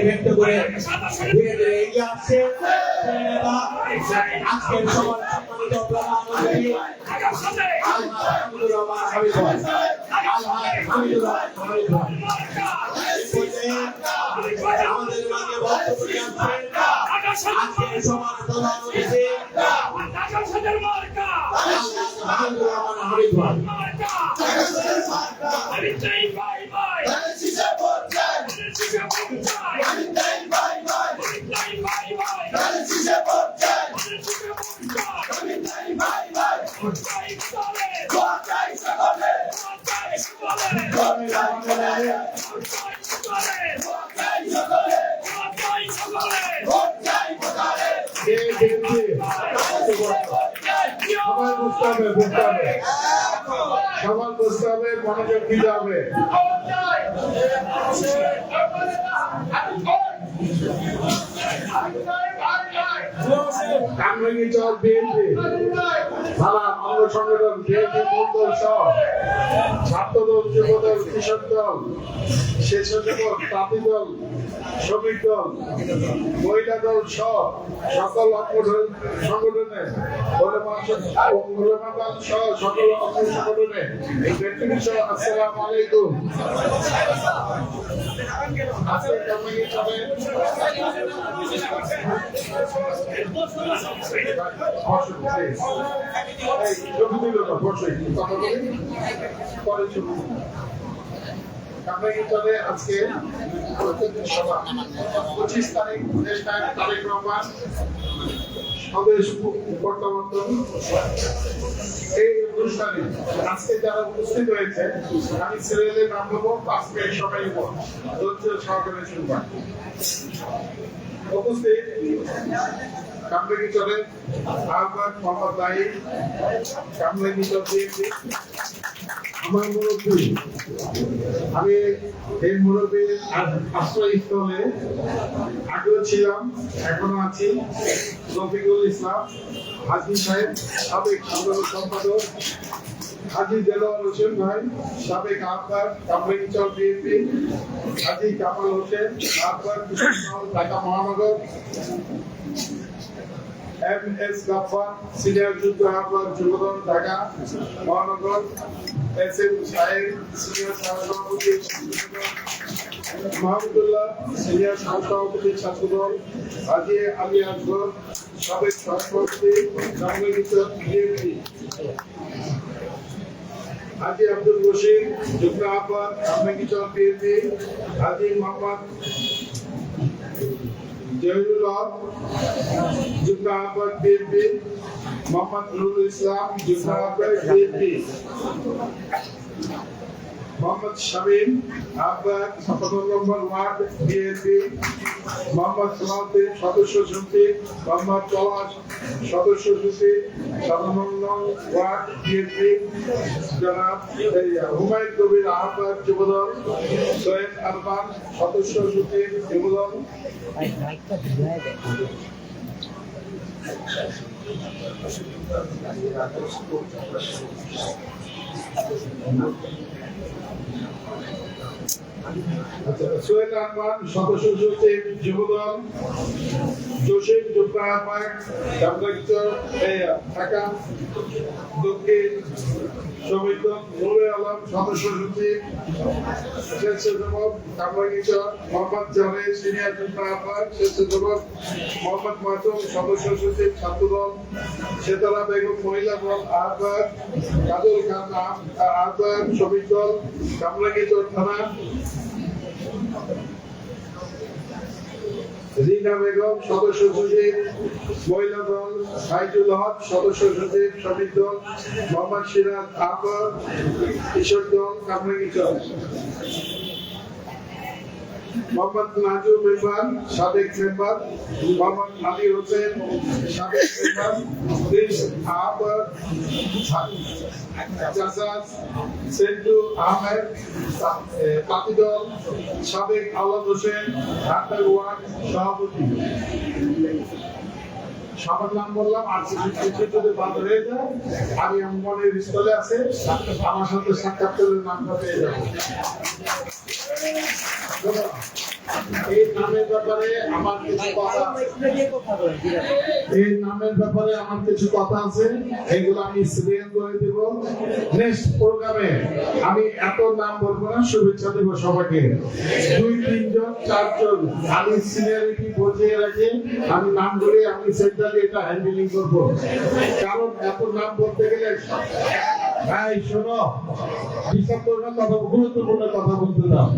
ব্যক্ত করে ধীরে ধীরে এগিয়ে আসছে আজকের সবার সম্মানিত প্রধান অতিথি হামিদুর রহমান হামিদ ভাই। আমাদের মাঝে বক্তব্য রাখছেন আজকের সবার প্রধান অতিথি হামিদুর রহমান হামিদ ভাই। সবার বুঝতে হবে, মনোযোগ দিতে হবে। কামরাঙ্গীরচর বিএনপি থানা অঙ্গ সংগঠন বিএনপি মূলদল সহ ছাত্রদল, যুবদল, কৃষক দল, স্বেচ্ছাসেবক, তাঁতি দল, শ্রমিক দল, মহিলা দল সহ সকল সংগঠনে সহ সকল অঙ্গ সংগঠনে আসসালামু আলাইকুম। আজকে কামরাঙ্গীরচরে কামরাঙ্গীরচরে আজকে 25 তারিখ দেশ নায়ক তারেক রহমান স্বদেশ প্রত্যাবর্তন এই অনুষ্ঠানে আজকে যারা উপস্থিত হয়েছে আমি সিরিয়ালের নাম বলবো, 5 মিনিট সময় পর ধৈর্য সহকারে শুনবেন। উপস্থিত কামরাঙ্গীরচরে আহ্বায়ক মোহাম্মদ নাহিদ, কামরাঙ্গীরচর বিএনপি। আমার মুরব্বী, আমি এই মুরব্বীর আশ্রয়স্থলে আগেও ছিলাম, এখনো আছি, রফিকুল ইসলাম হাজি সাহেব, সাবেক সাধারণ সম্পাদক, হাজি দেলোয়ার হোসেন ভাই, সাবেক আহ্বায়ক কামরাঙ্গীরচর বিএনপি, হাজি কামাল হোসেন আহ্বায়ক ঢাকা মহানগর, MS গাফফার সিনিয়র যুগ্ম আহ্বায়ক যুবদল ঢাকা মহানগর, SM সাহেব সিনিয়র সহসভাপতি মাহমুদুল্লাহ সিনিয়র সহসভাপতি ছাত্রদল, হাজি আলী আসগর সাবেক সহসভাপতি কামরাঙ্গীরচর বিএনপি, হাজি আব্দুল বশির যুগ্ম আহ্বায়ক কামরাঙ্গীরচর বিএনপি, হাজি মোহাম্মদ জহিরুল হক যুগ্ম আহ্বায়ক বিএনপি, মোহাম্মদ নুরুল ইসলাম যুগ্ম আহ্বায়ক বিএনপি, মোহাম্মদ শামীম আহ্বায়ক 17 নম্বর ওয়ার্ড বিএনপি, মোহাম্মদ সালাউদ্দিন সদস্য সমিতি, মোহাম্মদ পলাশ সদস্য সমিতি 17 নং ওয়ার্ড বিএনপি, জনাব হুমায়ুন কবির আহ্বায়ক যুবদল, সৈয়দ আরমান সদস্য সমিতি যুবদল, সৈয়দ আরমান সদস্য সচিব যুবদল, জসিম যুগ্ম আহ্বায়ক কামরাঙ্গীরচর ঢাকা দক্ষিণ শ্রমিক দল, নুরুল আলম সদস্য সচিব স্বেচ্ছাসেবক কামরাঙ্গীরচর, মোহাম্মদ জাভেদ সিনিয়র যুগ্ম আহ্বায়ক স্বেচ্ছাসেবক, মোহাম্মদ মাসুম সদস্য সচিব ছাত্রদল, সেতারা বেগম মহিলা দল আহ্বায়ক, কাজল খান আহ্বায়ক শ্রমিক দল কামরাঙ্গীরচর থানা, রিনা বেগম সদস্য সচিব মহিলা দল, সাইজুল হক সদস্য সচিব শ্রমিক দল, মোহাম্মদ সিরাজ আহ্বায়ক কৃষক দল কামরাঙ্গীরচর, মোহাম্মদ নাজু মেম্বার সাবেক মেম্বার, মোহাম্মদ আলী হোসেন সাবেক মেম্বার, প্রিন্স আহ্বায়ক জাসাস সেন্টু আহমেদ পাতি দল, সাবেক আওলাদ হোসেন ঢাকা ওয়ার্ড সভাপতি। সবার নাম বললাম, আর কিছু যদি বাদ হয়ে যায় আমি মনের স্থলে আছে, আমার সাথে সাক্ষাৎ করে নামটা পেয়ে যাবো। এই নামের ব্যাপারে আমার কিছু কথা আছে, এগুলো আমি সিরিয়াল করে দেব। নেক্সট প্রোগ্রামে আমি এত নাম বলবো না, শুভেচ্ছা দেবো সবাইকে। 2, 3 জন 4 জন আমি সিনিয়রিটি বজিয়ে রাখি, আমি নাম বলে আমি সেন্ট্রালি এটা হ্যান্ডেলিং করবো, কারণ এত নাম বলতে গেলে ভাই শোনো, হিসাব করবে কথা, গুরুত্বপূর্ণ কথা বলতে দাও।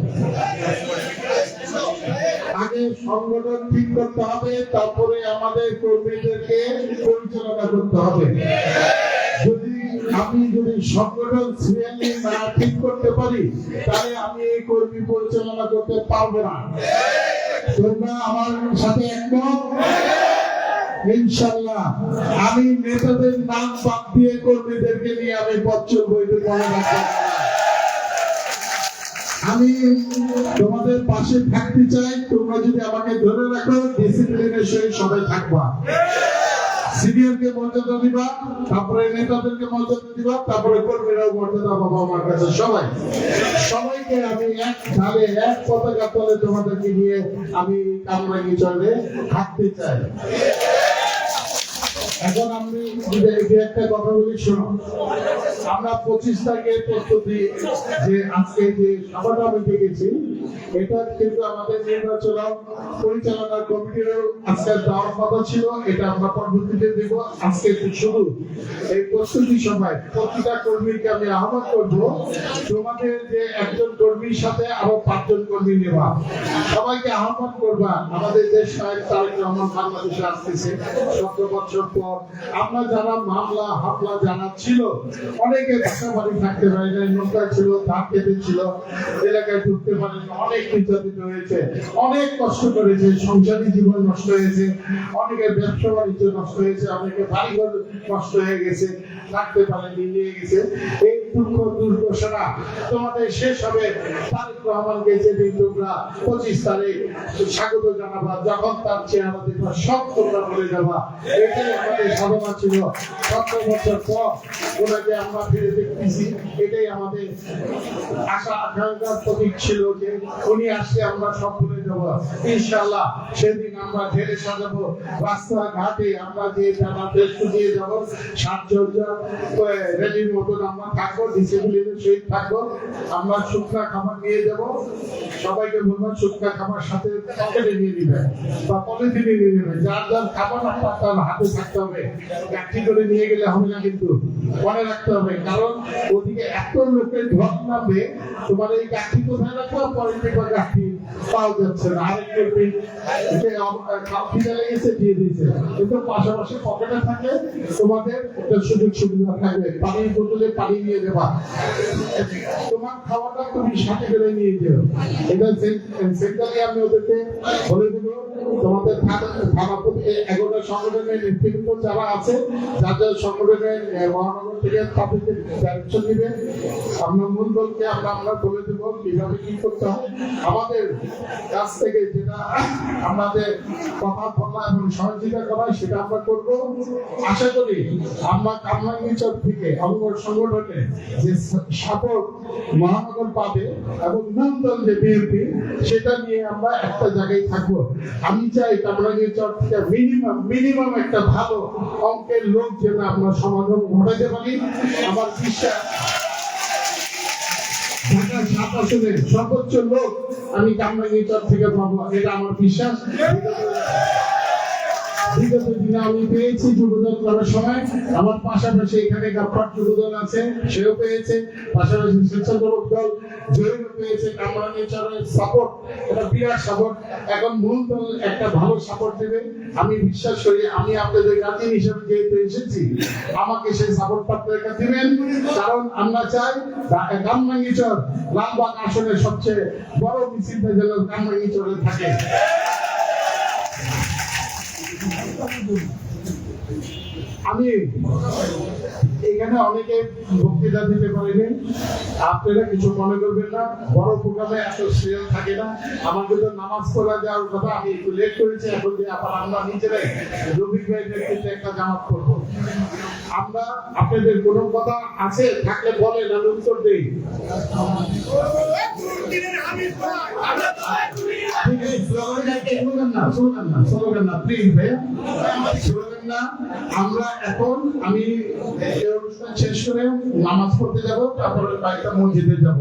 আগে সংগঠন ঠিক করতে হবে, তারপরে আমাদের কর্মীদেরকে পরিচালনা করতে হবে। যদি সংগঠন সিরিয়ালি না ঠিক করতে পারি, তাহলে আমি এই কর্মী পরিচালনা করতে পারবো না। তোমরা আমার সাথে একমত? ইনশাআল্লাহ আমি নেতাদের নাম বাদ দিয়ে কর্মীদেরকে নিয়ে আমি পথ চলবো, এটা মনে রাখবো। আমি তোমাদের পাশে থাকতে চাই, তোমরা যদি আমাকে ধরে রাখো, ডিসিপ্লিনের সহিত সবাই থাকবা। সিনিয়রকে মর্যাদা দিবা, তারপরে নেতাদেরকে মর্যাদা দিবা, তারপরে কর্মীরাও মর্যাদা পাবো আমার কাছে। সবাইকে আমি এক ঢালে এক পতাকা তলে তোমাদেরকে নিয়ে আমি কামরাঙ্গীরচরে থাকতে চাই। এখন আমি একটা কথা বলি, শোনো। আমরা 25 তারিখের প্রস্তুতি, যে আজকে যে সভাটা আমি দেখেছি, এটা কিন্তু আমাদের নির্বাচন পরিচালনা কমিটিরও আজকে দেওয়ার কথা ছিল, এটা আমরা পরবর্তীতে দেব। আজকে শুধু এই প্রস্তুতি সভায় প্রতিটা কর্মীকে আমি আহ্বান করবো, তোমাদের যে একজন কর্মীর সাথে আরো 5 জন কর্মী নেবা, সবাইকে আহ্বান করবা। আমাদের যে সাহেব তারেক রহমান বাংলাদেশে আসতেছে 17 বছর পর। আমরা যারা মামলা হামলা যারা ছিল, অনেকে বাসা বাড়ি থাকতে পারে না, নৌকা ছিল, ধান খেতে ছিল, এলাকায় ঢুকতে পারে না, অনেক নির্যাতিত হয়েছে, অনেক কষ্ট করেছে, সংসারী জীবন নষ্ট হয়েছে, অনেকের ব্যবসা বাণিজ্য নষ্ট হয়েছে, অনেকে বাড়িঘর নষ্ট হয়ে গেছে, থাকতে পারেনি, নিয়ে গেছে। এই দুঃখ দুর্দশা তোমাদের শেষ হবে তারেক রহমানকে যেদিন তোমরা 25 তারিখ স্বাগত জানাবা, যখন তার চেহারা দেখবা সব তোমরা বলে যাবা। এটাই আমাদের সাধনা ছিল। 17 বছর পর ওনাকে আমরা ফিরে দেখতেছি, এটাই আমাদের আশা আকাঙ্ক্ষার প্রতীক ছিল যে উনি আসলে আমরা সব ভুলে যাব। ইনশাআল্লাহ সেদিন আমরা ঢেলে সাজাবো, রাস্তাঘাটে আমরা যে জানা দেশ দিয়ে যাব, সাজসজ্জা র্যালির মতন আমরা থাকবো, ডিসিপ্লিনের সহিত থাকবো। আমরা শুকনা খাবার নিয়ে যাব, সবাইকে বলবো শুকনা খাবার সাথে পকেটে নিয়ে নিবে বা পলিথিনে নিয়ে নেবে। যার যার খাবার আপনার তার হাতে থাকতে হবে, গাঠি করে নিয়ে গেলে হবে না, কিন্তু মনে রাখতে হবে, কারণ ওদিকে এত লোকের ঢপ নামবে, তোমার এই গাঠি কোথায় রাখবো, পরে দেখবা গাঠি পাওয়া যাচ্ছে না। আরেকটু খিদে লেগেছে দিয়ে দিয়েছে, কিন্তু পাশাপাশি পকেটে থাকে তোমাদের একটা সুযোগ সুবিধা থাকবে। পানির বোতলে পানি নিয়ে দেবা, তোমার খাওয়াটা তুমি সাথে করে নিয়ে যেও। এটা সেন্ট্রালি আমি ওদেরকে বলে দেবো। তোমাদের থানা 11টা সংগঠনের নেতৃত্ব যারা আছে, যাদের সংগঠনের মহানগর থেকে তাদেরকে ডাইরেকশন দিবে, আমরা মূল দলকে আমরা বলে দেবো কিভাবে কি করতে হয়। আমাদের কাছ থেকে যেটা আমাদের কথা বলা এবং সহযোগিতা করা সেটা আমরা করব। আশা করি আমরা কামরাঙ্গীরচর থেকে অঙ্গ সংগঠনে যে সাপোর্ট মহানগর পাবে এবং মূল দল যে বিএনপি, সেটা নিয়ে আমরা একটা জায়গায় থাকবো। আমি চাই কামরাঙ্গীরচর থেকে মিনিমাম একটা ভালো অঙ্কের লোক যেন আমরা সমাগম ঘটাতে পারি। আমার বিশ্বাস ঢাকা 7 আসনের সর্বোচ্চ লোক আমি কামরাঙ্গীরচর থেকে পাবো, এটা আমার বিশ্বাস। বিগত দিনে আমি পেয়েছি যুবদল করার সময়, আমার পাশাপাশি এখানে গাফার যুবদল আছে, সেও পেয়েছে, পাশাপাশি স্বেচ্ছাসেবক দল জয়ীরও পেয়েছে। কামরাঙ্গীরচরের সাপোর্ট, এটা বিরাট সাপোর্ট। এখন মূল দল একটা ভালো সাপোর্ট দেবে আমি বিশ্বাস করি। আমি আপনাদের গার্জিয়ান হিসেবে যেহেতু এসেছি, আমাকে সেই সাপোর্ট আপনারা দিবেন, কারণ আমরা চাই কামরাঙ্গীরচর লালবাগ আসনের সবচেয়ে বড় মিছিলটা যেন কামরাঙ্গীরচরে থাকে। আমি এখানে অনেকে বক্তৃতা দিতে পারিনি, আপনারা কিছু মনে করবেন না। বড় প্রোগ্রামে এত সিরিয়াল থাকে না। আমার কিন্তু নামাজ পড়া যাওয়ার কথা, আমি একটু লেট করেছি। এখন যে আবার আমরা নিজেরাই রফিক ভাইয়ের নেতৃত্বে একটা জামাত করবো। আমরা আপনাদের কোনো কথা আছে থাকলে বলেন, আমি উত্তর দিই। আমরা এখন আমি অনুষ্ঠান শেষ করে নামাজ পড়তে যাব, তারপরে কয়েকটা মসজিদে যাব।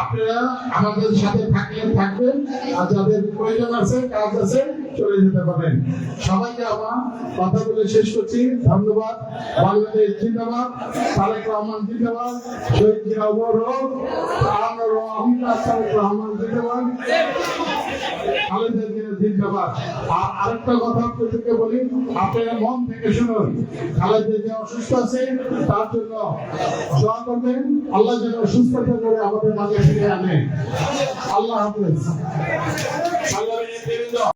আপনারা আমাদের সাথে থাকলে থাকবেন, আর যাদের প্রয়োজন আছে, কাজ আছে, চলে যেতে পারেন। সবাইকে আমার কথা বলে শেষ করছি। ধন্যবাদ। বাংলাদেশ জিন্দাবাদ, তারেক রহমান জিন্দাবাদ, শহীদ জিয়া অমর হোক, তারেক রহমান জিন্দাবাদ, খালেদা জিয়া জিন্দাবাদ। আর আরেকটা কথা আপনাদেরকে বলি, আপনারা মন থেকে শুনুন, খালেদা জিয়া অসুস্থ আছে, তার জন্য দোয়া করবেন, আল্লাহ যেন সুস্থতা করে আমাদের মাঝে ফিরে আনে। আল্লাহ হাফেজ।